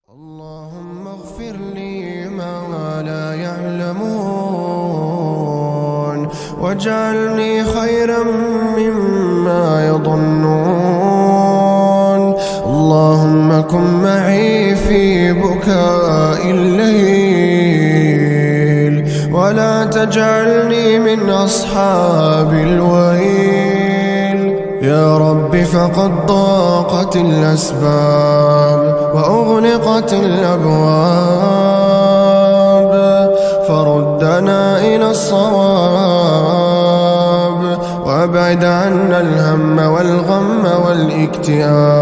اللهم اغفر لي ما لا يعلمون واجعلني خيرا مما يظنون. اللهم كن معي في بكاء الليل ولا تجعلني من أصحاب الويل. يا رب فقد ضاقت الأسباب وأغلقت الأبواب، فردنا إلى الصواب وأبعد عنا الهم والغم والاكتئاب.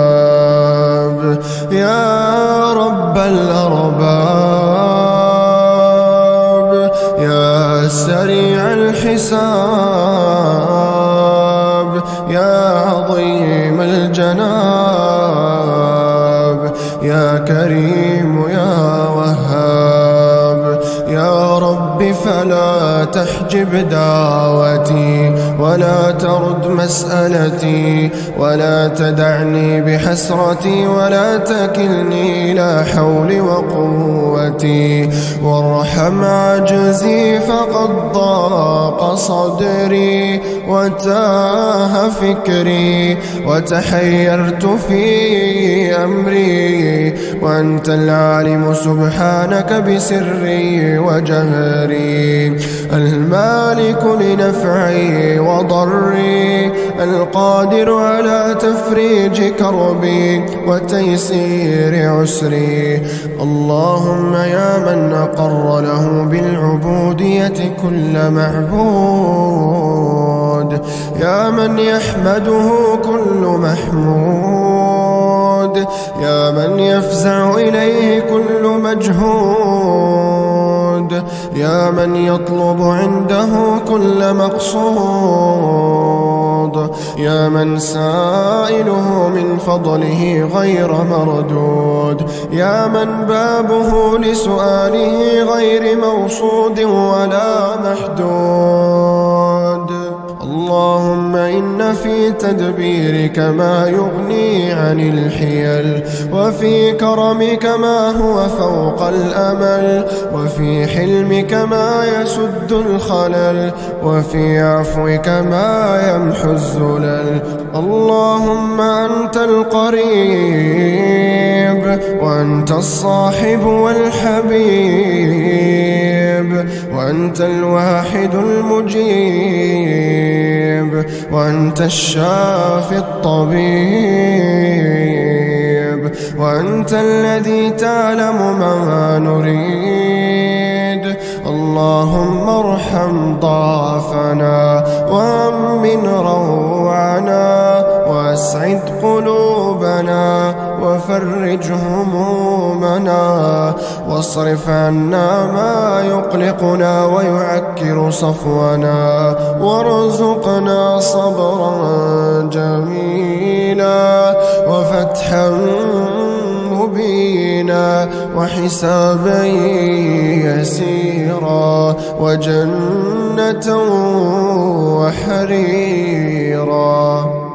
يا رب الأرباب، يا سريع الحساب، يا عظيم الجناب، يا كريم يا وهاب. يا رب فلا تحجب دعوتي ولا ترد مسألتي ولا تدعني بحسرتي ولا تكلني إلى حولي وقوتي، وارحم عجزي فقد ضاق صدري وتاه فكري وتحيرت في أمري، وأنت العالم سبحانك بسري وجهري، المالك لنفعي وضري، القادر على تفريج كربي وتيسير عسري. اللهم يا من أقر له بالعبودية كل معبود، يا من يحمده كل محمود، يا من يفزع إليه كل مجهود، يا من يطلب عنده كل مقصود، يا من سائله من فضله غير مردود، يا من بابه لسؤاله غير موصود ولا محدود. اللهم إن في تدبيرك ما يغني عن الحيل، وفي كرمك ما هو فوق الأمل، وفي حلمك ما يسد الخلل، وفي عفوك ما يمحو الزلل. اللهم أنت القريب وأنت الصاحب والحبيب، وأنت الواحد المجيب، وأنت الشافي الطبيب، وأنت الذي تعلم ما نريد. اللهم ارحم ضعفنا وأمن روعنا واسعد قلوبنا وفرج همومنا، واصرف عنا ما يقلقنا ويعكر صفونا، وارزقنا صبرا جميلا وفتحا مبينا وحسابا يسيرا وجنة وحريرا.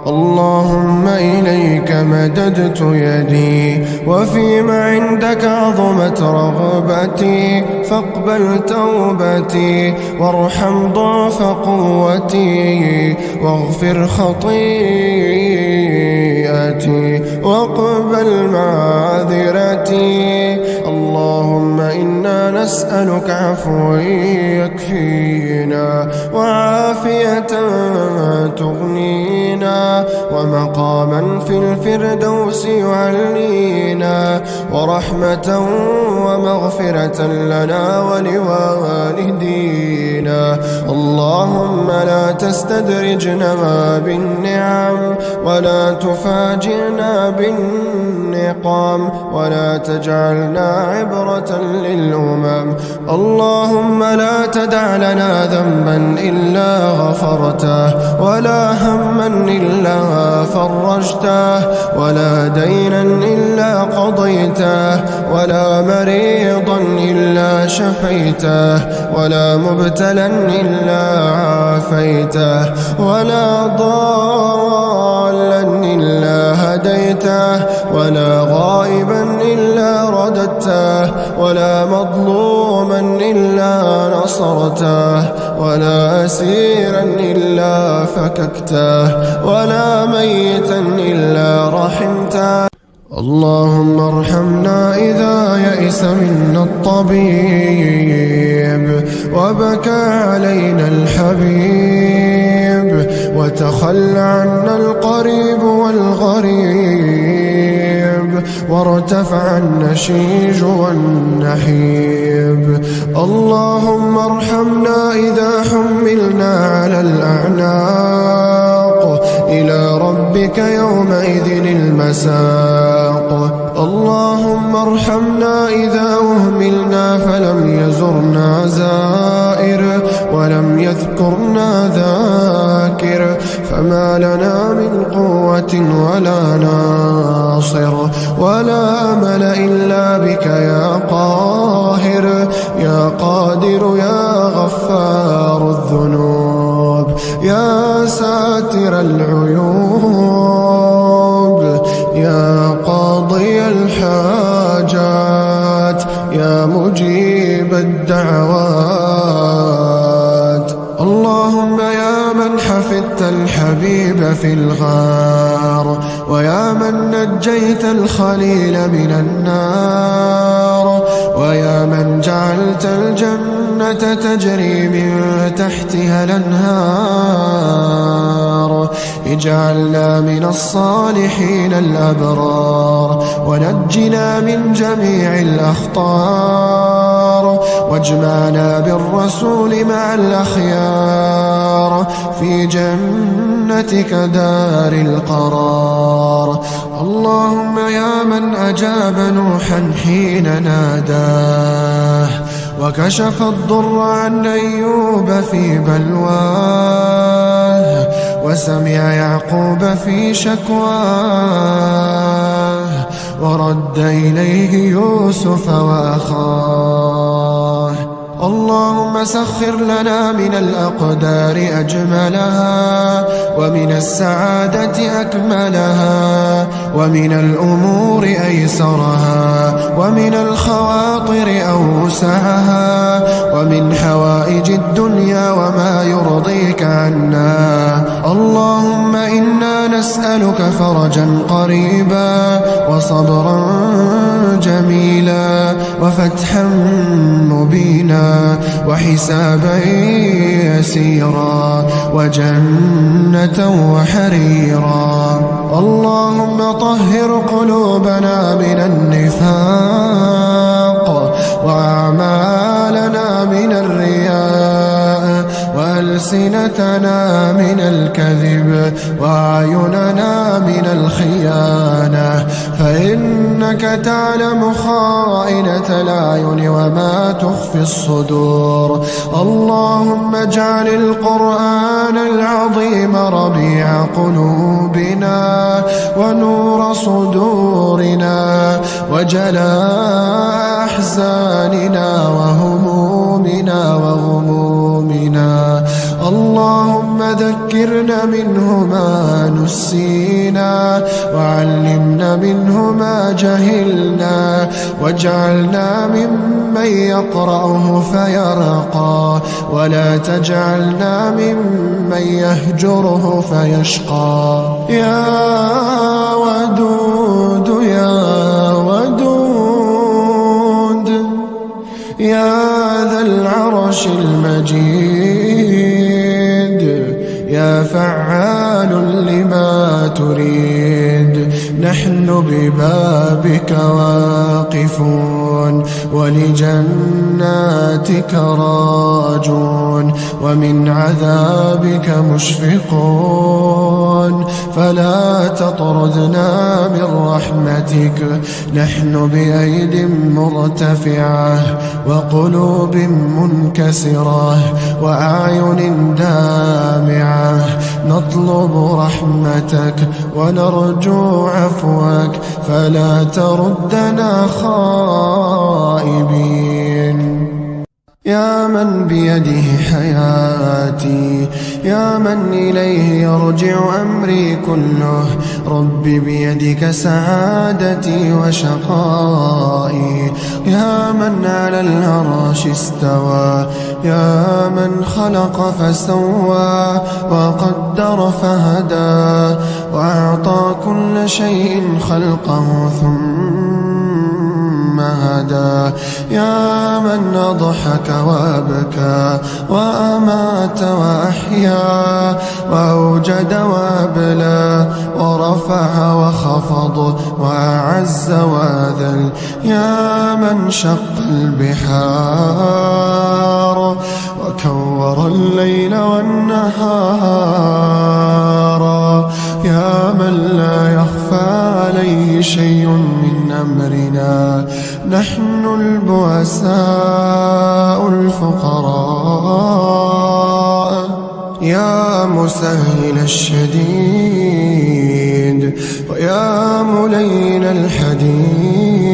اللهم إليك مددت يدي وفيما عندك عظمت رغبتي، فاقبل توبتي وارحم ضعف قوتي واغفر خطيئتي واقبل معذرتي. اللهم إنا نسألك عفوا يكفينا وعافية تغنينا ومقاما في الفردوس يعلينا ورحمة ومغفرة لنا ولوالدينا. اللهم لا تستدرجنا بالنعم ولا تفاجئنا بالنقام ولا تجعلنا عبرة للأمم. اللهم لا تدع لنا ذنبا إلا غفرته ولا هما إلا فرجته ولا دينا إلا قضيته ولا مريضا إلا شفيته ولا مبتلا إلا عافيته ولا ضالا إلا هديته ولا غائبا إلا رددته رددته، ولا مظلوما إلا نصرته، ولا أسيرا إلا فككته، ولا ميتا إلا رحمته. اللهم ارحمنا إذا يئس منا الطبيب، وبكى علينا الحبيب، وتخلى عنا القريب والغريب، وارتفع النشيج والنحيب. اللهم ارحمنا إذا حملنا على الأعناق، إلى ربك يومئذ المساق. اللهم ارحمنا إذا أهملنا فلم يزرنا زائر، ولم يذكرنا ذاكر، فما لنا من قوة ولا ناصر ولا أمل إلا بك يا قاهر، يا قادر، يا غفار الذنوب، يا ساتر العيوب، يا قاضي الحاجات، يا مجيب الدعوات. اللهم يا من حفظت الحبيب في الغار، ويا من نجيت الخليل من النار، ويا من جعلت الجنة تجري من تحتها الأنهار، اجعلنا من الصالحين الأبرار، ونجنا من جميع الأخطار، واجمعنا بالرسول مع الأخيار في جنتك دار القرار. اللهم يا من أجاب نوحا حين ناداه، وكشف الضر عن أيوب في بلواه، وسمع يعقوب في شكواه، ورد إليه يوسف وأخاه. اللهم سخر لنا من الأقدار أجملها، ومن السعادة أكملها، ومن الأمور أيسرها، ومن الخواطر أوسعها، ومن حوائج الدنيا وما يرضيك عنا. اللهم إنا نسألك فرجا قريبا، وصبرا جميلا، وفتحا مبينا، وحسابا يسيرا، وجنة وحريرا. اللهم طهر قلوبنا من النفاق، وأعمالنا من الرياء، وألسنتنا من الكذب، وأعيننا من الخيانة، فإنك تعلم خائنة الأعين وما تخفي الصدور. اللهم اجعل القرآن العظيم ربيع قلوبنا، ونور صدورنا، وجلاء أحزاننا وهمومنا وغمومنا. اللهم ذكرنا منه ما نسينا، وعلمنا منه ما جهلنا، واجعلنا ممن يقرأه فيرقى، ولا تجعلنا ممن يهجره فيشقى. يا ودود يا ودود، يا ذا العرش المجيد، يا فعال لما تريد. نحن ببابك واقفون، ولجناتك راجون، ومن عذابك مشفقون، فلا تطردنا من رحمتك. نحن بأيد مرتفعة، وقلوب منكسرة، وأعين دامعة، نطلب رحمتك ونرجو عفوك، فلا تردنا خائبين. يا من بيده حياتي، يا من إليه يرجع أمري كله، رب بيدك سعادتي وشقائي، يا من على العرش استوى، يا من خلق فسوى وقدر فهدى، وأعطى كل شيء خلقه ثم هدى. يا من أضحك وأبكى وأمات وأحيا، وأوجد وأبلى ورفع وخفض وأعز وأذل. يا من شق البحار وكور الليل والنهار، يا من لا يخفى عليه شيء من أمرنا، نحن البؤساء الفقراء. يا مسهل الشديد ويا ملين الحديد،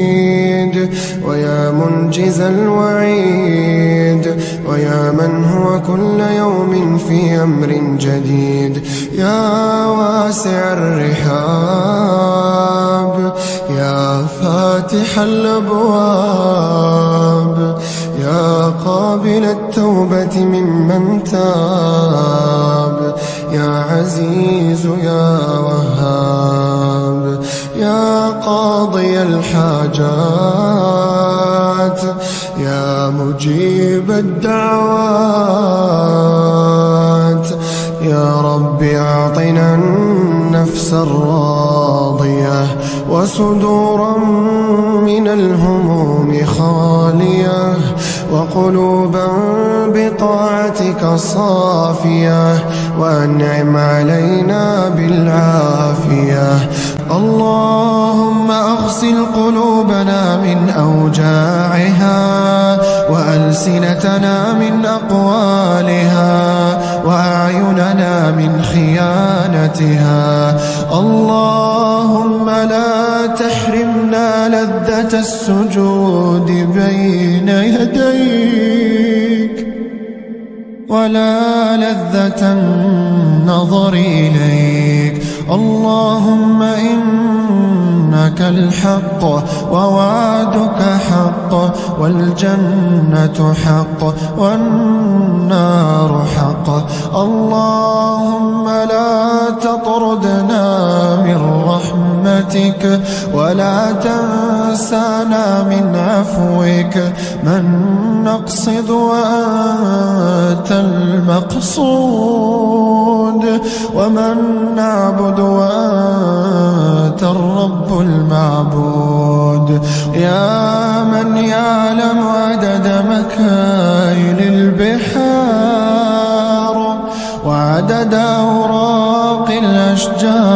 ويا منجز الوعيد، ويا من هو كل يوم في أمر جديد. يا واسع الرحاب، يا فاتح الأبواب، يا قابل التوبة ممن تاب، يا عزيز يا وهاب، يا قاضي الحاجات، يا مجيب الدعوات. يا رب أعطنا النفس الراضية وصدورا من الهموم خالية، وقلوبا بطاعتك صافية، وأنعم علينا بالعافية. اللهم أغسل قلوبنا من أوجاعها، وألسنتنا من أقوالها، وأعيننا من خيانتها. اللهم لا تحرمنا لذة السجود بين يديك، ولا لذة النظر إليك. اللهم إنك الحق ووعدك حق، والجنة حق والنار حق. اللهم لا تطردنا من رحمتك، ولا تنسانا من عفوك، من نقصد وأنت المقصود، ومن نعبد وأنت الرب المعبود. يا من يعلم عدد مكاين البحار، وعدد أوراق الأشجار،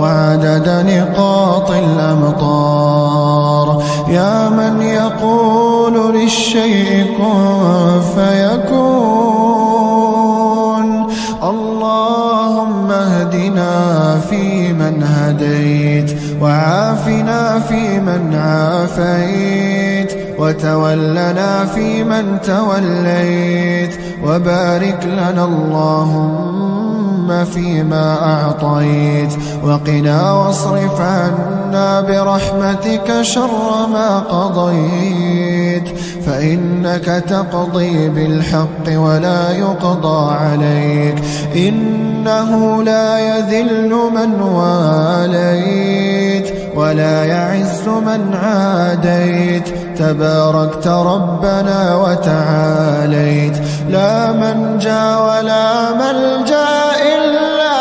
وعدد نقاط الأمطار. يا من يقول للشيء كن فيكون. اللهم اهدنا فيمن هديت، وعافنا فيمن عافيت، وتولنا فيمن توليت، وبارك لنا اللهم فيما أعطيت، وقنا واصرف عنا برحمتك شر ما قضيت، فإنك تقضي بالحق ولا يقضى عليك، إنه لا يذل من واليت ولا يعز من عاديت، تباركت ربنا وتعاليت. لا منجا ولا ملجا إلا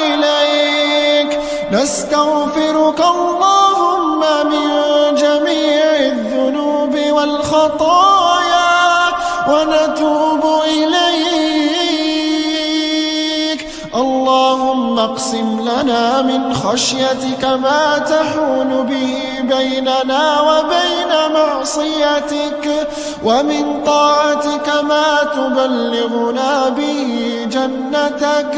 إليك، نستغفرك اللهم من جميع الذنوب والخطايا ونتوب إليك. اللهم اقسم لنا من خشيتك ما تحول به بيننا وبين معصيتك، ومن طاعتك ما تبلغنا به جنتك،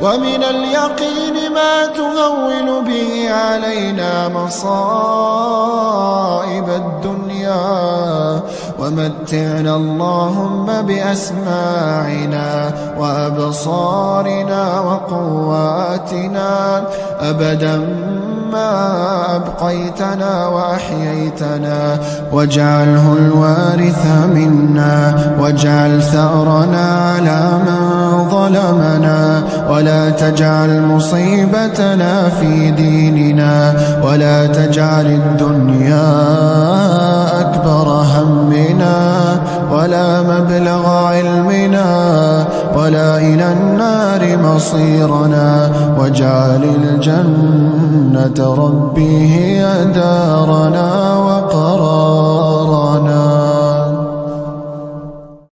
ومن اليقين ما تهون به علينا مصائب الدنيا، ومتعنا اللهم بأسماعنا وأبصارنا وقواتنا أبدا ما أبقيتنا وأحييتنا، واجعله الوارث منا، واجعل ثأرنا على من ظلمنا، ولا تجعل مصيبتنا في ديننا، ولا تجعل الدنيا أكبر همنا ولا مبلغ علمنا ولا إلى النار مصيرنا، واجعل الجنة ربي هي دارنا